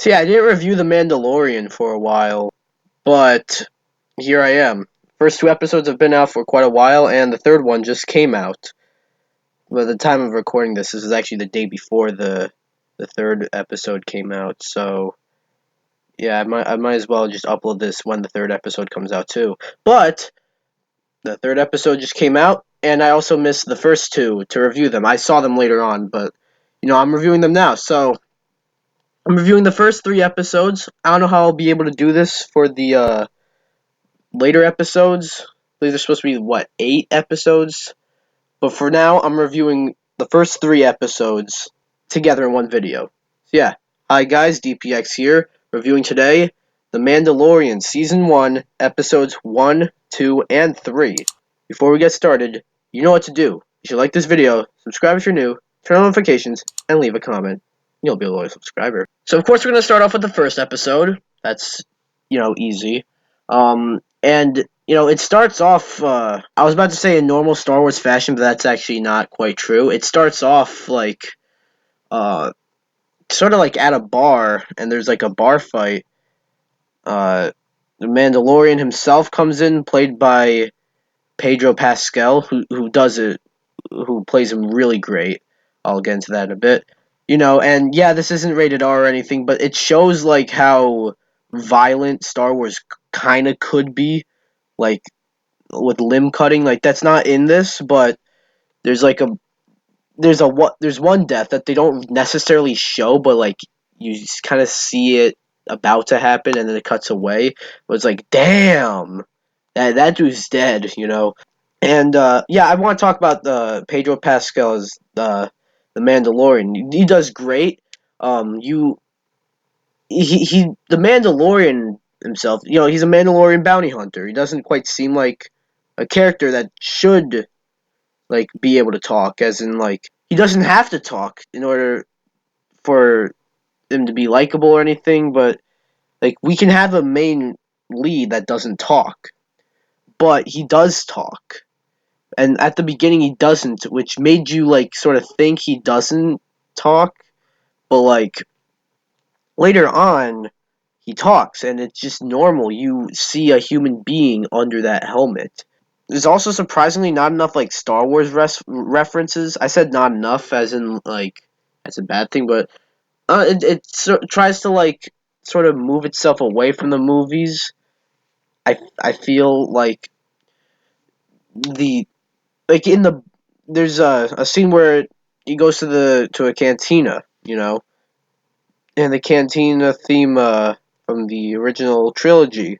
So yeah, I didn't review The Mandalorian for a while, but here I am. First two episodes have been out for quite a while, and the third one just came out. By the time of recording this is actually the day before the third episode came out. So yeah, I might as well just upload this when the third episode comes out too. But the third episode just came out, and I also missed the first two to review them. I saw them later on, but I'm reviewing them now. So I'm reviewing the first three episodes. I don't know how I'll be able to do this for the later episodes. I believe there's supposed to be, what, 8 episodes? But for now, I'm reviewing the first 3 episodes together in one video. So yeah, hi guys, DPX here, reviewing today The Mandalorian Season 1, Episodes 1, 2, and 3. Before we get started, you know what to do. If you like this video, subscribe if you're new, turn on notifications, and leave a comment. You'll be a loyal subscriber. So of course we're going to start off with the first episode. That's, easy. And it starts off, I was about to say in normal Star Wars fashion, but that's actually not quite true. It starts off like, sort of like at a bar, and there's like a bar fight. The Mandalorian himself comes in, played by Pedro Pascal, who plays him really great. I'll get into that in a bit. And yeah, this isn't rated R or anything, but it shows like how violent Star Wars kind of could be, like with limb cutting. Like that's not in this, but there's like a there's one death that they don't necessarily show, but like you kind of see it about to happen, and then it cuts away. It was like, damn, that dude's dead. And yeah, I want to talk about the Pedro Pascal as the Mandalorian. He does great. You he the Mandalorian himself. He's a Mandalorian bounty hunter. He doesn't quite seem like a character that should like be able to talk, as in like he doesn't have to talk in order for him to be likable or anything. But like we can have a main lead that doesn't talk, but he does talk. And at the beginning he doesn't, which made you like sort of think he doesn't talk, but like later on he talks and it's just normal. You see a human being under that helmet. There's also surprisingly not enough like Star Wars references. I said not enough as in like that's a bad thing, but it tries to like sort of move itself away from the movies. I feel like the like in the there's a scene where he goes to a cantina, and the cantina theme from the original trilogy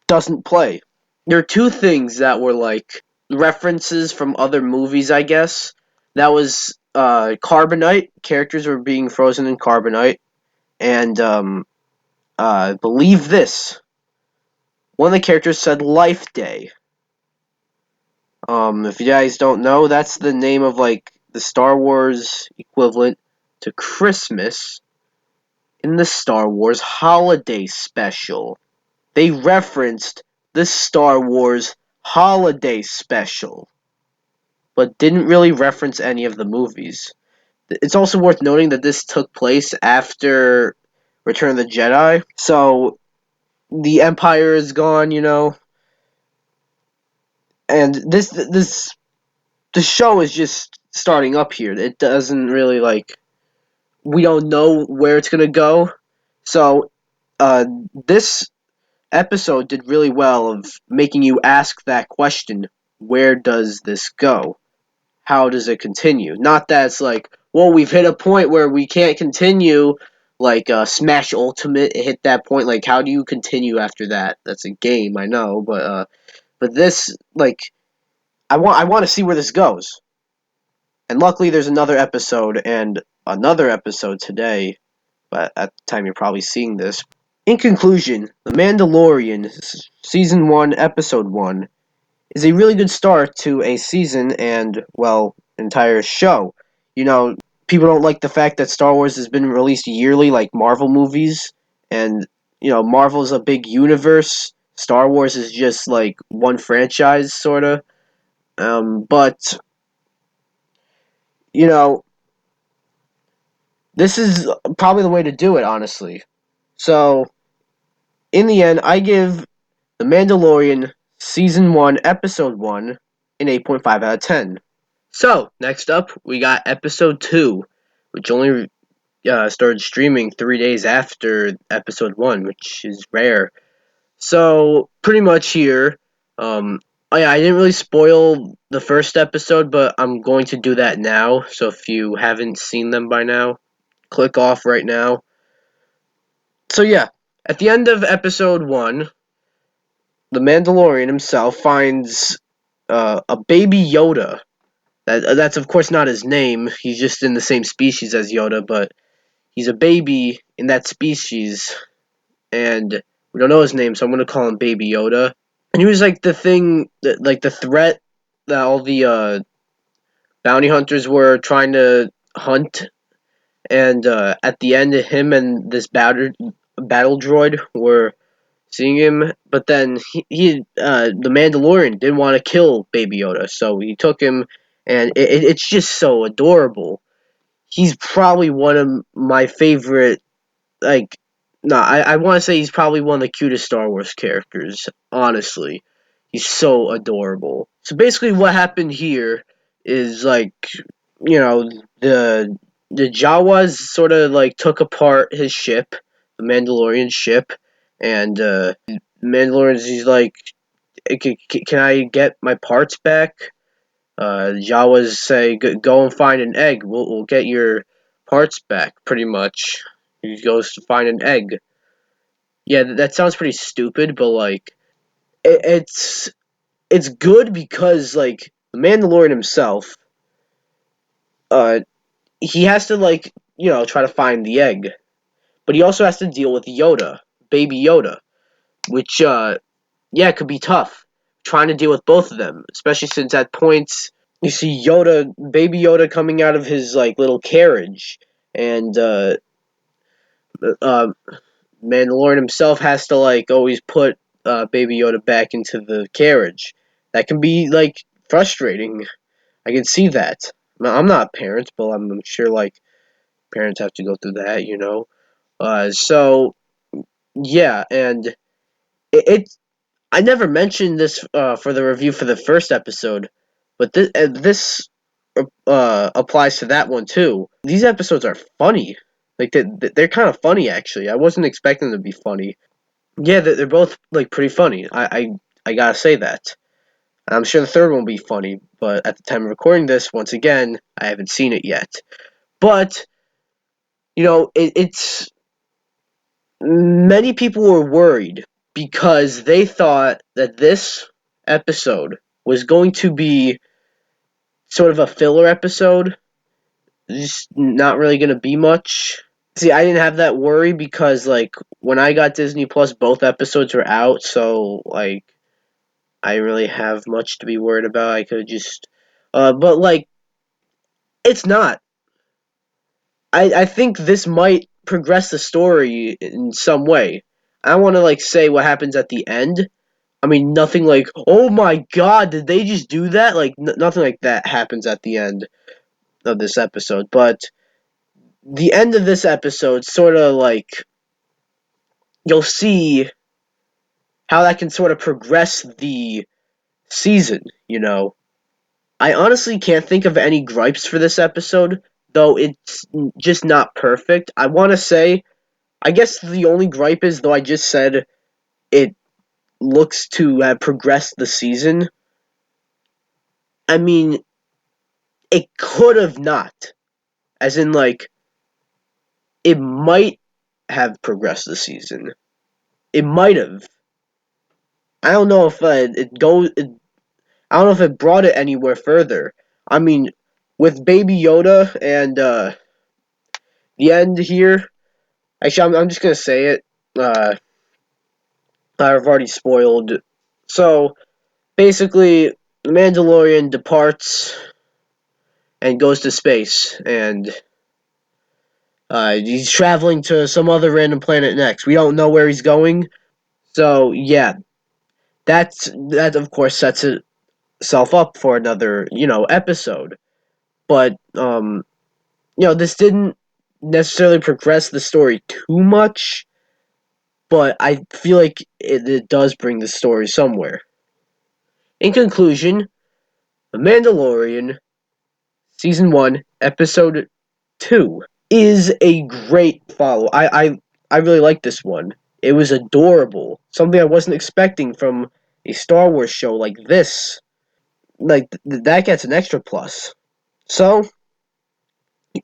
doesn't play. There are two things that were like references from other movies, I guess. That was carbonite. Characters were being frozen in carbonite, and believe this. One of the characters said Life Day. If you guys don't know, that's the name of like the Star Wars equivalent to Christmas in the Star Wars Holiday Special. They referenced the Star Wars Holiday Special, but didn't really reference any of the movies. It's also worth noting that this took place after Return of the Jedi, so the Empire is gone, and the show is just starting up here. It doesn't really like we don't know where it's gonna go. So this episode did really well of making you ask that question: where does this go? How does it continue? Not that it's like, well, we've hit a point where we can't continue. Like Smash Ultimate, it hit that point. Like, how do you continue after that? That's a game, I know, but this like I want to see where this goes. And luckily, there's another episode and another episode today, but at the time you're probably seeing this. In conclusion, The Mandalorian, Season 1, Episode 1, is a really good start to a season and, well, entire show. People don't like the fact that Star Wars has been released yearly like Marvel movies, and, Marvel is a big universe. Star Wars is just like one franchise, sort of. But, you know, this is probably the way to do it, honestly. So, in the end, I give The Mandalorian Season 1, Episode 1 an 8.5 out of 10. So, next up, we got Episode 2, which only started streaming 3 days after Episode 1, which is rare. So, pretty much here, oh yeah, I didn't really spoil the first episode, but I'm going to do that now. So, if you haven't seen them by now, click off right now. So, yeah, at the end of Episode 1, the Mandalorian himself finds a baby Yoda. That's of course not his name. He's just in the same species as Yoda, but he's a baby in that species, and we don't know his name, so I'm gonna call him Baby Yoda. And he was like the thing, like the threat that all the bounty hunters were trying to hunt. And at the end, him and this battle droid were seeing him, but then the Mandalorian didn't want to kill Baby Yoda, so he took him, and it's just so adorable. He's probably one of my favorite, like, no, I want to say he's probably one of the cutest Star Wars characters, honestly. He's so adorable. So basically what happened here is, like, you know, the Jawas sort of, like, took apart his ship, the Mandalorian ship, and Mandalorian's, he's like, can I get my parts back? Jawas say, go and find an egg. We'll get your parts back, pretty much. He goes to find an egg. Yeah, that sounds pretty stupid, but like, it's good because like the Mandalorian himself, uh, he has to like try to find the egg, but he also has to deal with Yoda, Baby Yoda, which yeah, it could be tough trying to deal with both of them, especially since at points you see Yoda, Baby Yoda, coming out of his like little carriage, and uh, Mandalorian himself has to like always put Baby Yoda back into the carriage. That can be like frustrating. I can see that. I'm not a parent, but I'm sure like parents have to go through that. So yeah, and it I never mentioned this for the review for the first episode, but this applies to that one too. These episodes are funny. Like they're kind of funny actually. I wasn't expecting them to be funny. Yeah, they're both like pretty funny. I gotta say that. I'm sure the third one will be funny, but at the time of recording this, once again, I haven't seen it yet. But it's many people were worried because they thought that this episode was going to be sort of a filler episode, just not really going to be much. See, I didn't have that worry because like when I got Disney Plus, both episodes were out, so like I didn't really have much to be worried about. I could just, but like it's not. I think this might progress the story in some way. I don't want to like say what happens at the end. I mean, nothing like, oh my god, did they just do that? Like, nothing like that happens at the end of this episode. But the end of this episode, sort of like, you'll see how that can sort of progress the season. I honestly can't think of any gripes for this episode, though it's just not perfect. I want to say, I guess the only gripe is, though I just said it looks to have progressed the season. I mean, it could have not. As in, like, it might have progressed the season. It might have. I don't know if I don't know if it brought it anywhere further. I mean, with Baby Yoda and the end here. Actually, I'm just gonna say it. I've already spoiled. So basically, the Mandalorian departs and goes to space, and he's traveling to some other random planet next. We don't know where he's going. So yeah, that of course sets itself up for another episode. But this didn't. necessarily progress the story too much, but I feel like it does bring the story somewhere. In conclusion, The Mandalorian, Season 1, Episode 2 is a great follow. I really like this one. It was adorable. Something I wasn't expecting from a Star Wars show like this. Like, that gets an extra plus. So,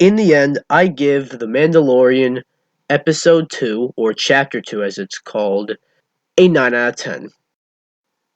in the end, I give The Mandalorian Episode 2, or Chapter 2 as it's called, a 9 out of 10.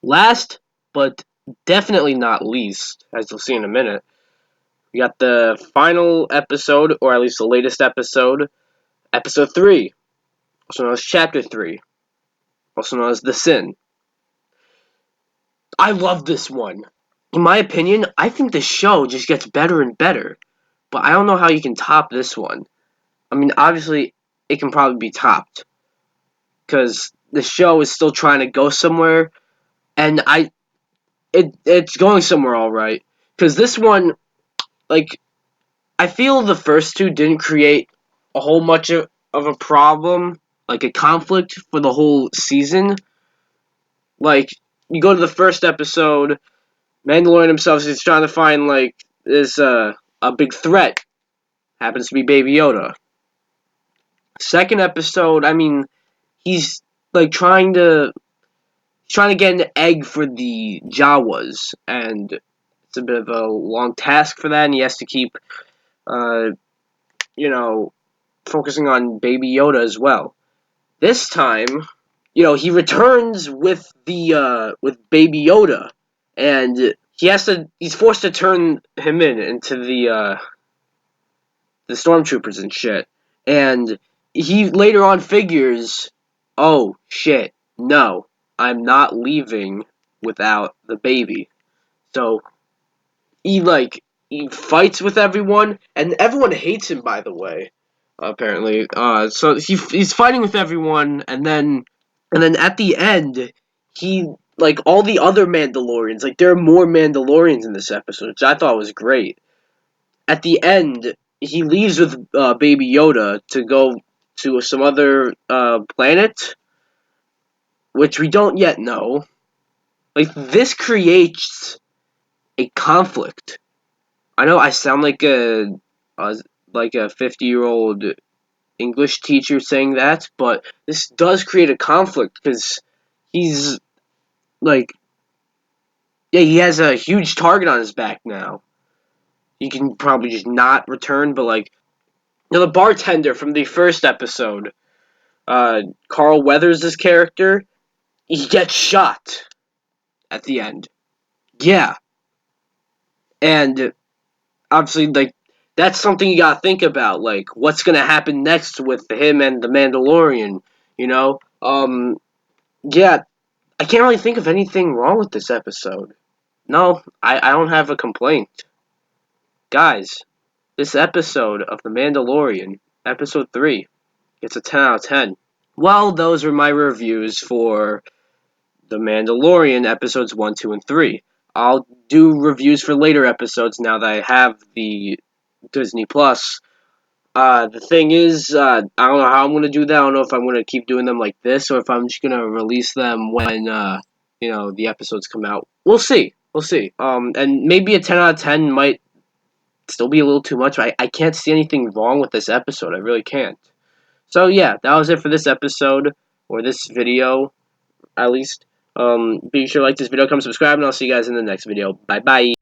Last, but definitely not least, as you'll see in a minute, we got the final episode, or at least the latest episode, Episode 3, also known as Chapter 3, also known as The Sin. I love this one. In my opinion, I think the show just gets better and better, but I don't know how you can top this one. I mean, obviously, it can probably be topped, because the show is still trying to go somewhere, and it's going somewhere all right. Because this one, like, I feel the first two didn't create a whole much of a problem, like a conflict for the whole season. Like, you go to the first episode, Mandalorian himself is trying to find, like, this, a big threat. Happens to be Baby Yoda. Second episode, I mean, he's, like, trying to get an egg for the Jawas, and it's a bit of a long task for that, and he has to keep, uh, you know, focusing on Baby Yoda as well. This time, he returns with with Baby Yoda, and he's forced to turn him into the stormtroopers and shit. And he later on figures, oh shit, no, I'm not leaving without the baby. So he fights with everyone, and everyone hates him, by the way. Apparently, so he's fighting with everyone, and then at the end, he like all the other Mandalorians. Like, there are more Mandalorians in this episode, which I thought was great. At the end, he leaves with Baby Yoda to go to some other planet, which we don't yet know. Like, this creates a conflict. I know I sound a like a 50-year-old English teacher saying that, but this does create a conflict because he's like, yeah, he has a huge target on his back now. He can probably just not return, but like, the bartender from the first episode, Carl Weathers' character, he gets shot at the end. Yeah, and obviously, like, that's something you gotta think about. Like, what's gonna happen next with him and the Mandalorian? You know, yeah, I can't really think of anything wrong with this episode. No, I don't have a complaint. Guys, this episode of The Mandalorian, episode 3, gets a 10 out of 10. Well, those are my reviews for The Mandalorian episodes 1, 2, and 3. I'll do reviews for later episodes now that I have the Disney Plus. The thing is, I don't know how I'm going to do that. I don't know if I'm going to keep doing them like this or if I'm just going to release them when, the episodes come out. We'll see. We'll see. And maybe a 10 out of 10 might still be a little too much. I can't see anything wrong with this episode. I really can't. So, yeah, that was it for this episode, or this video, at least. Be sure to like this video, comment, subscribe, and I'll see you guys in the next video. Bye-bye.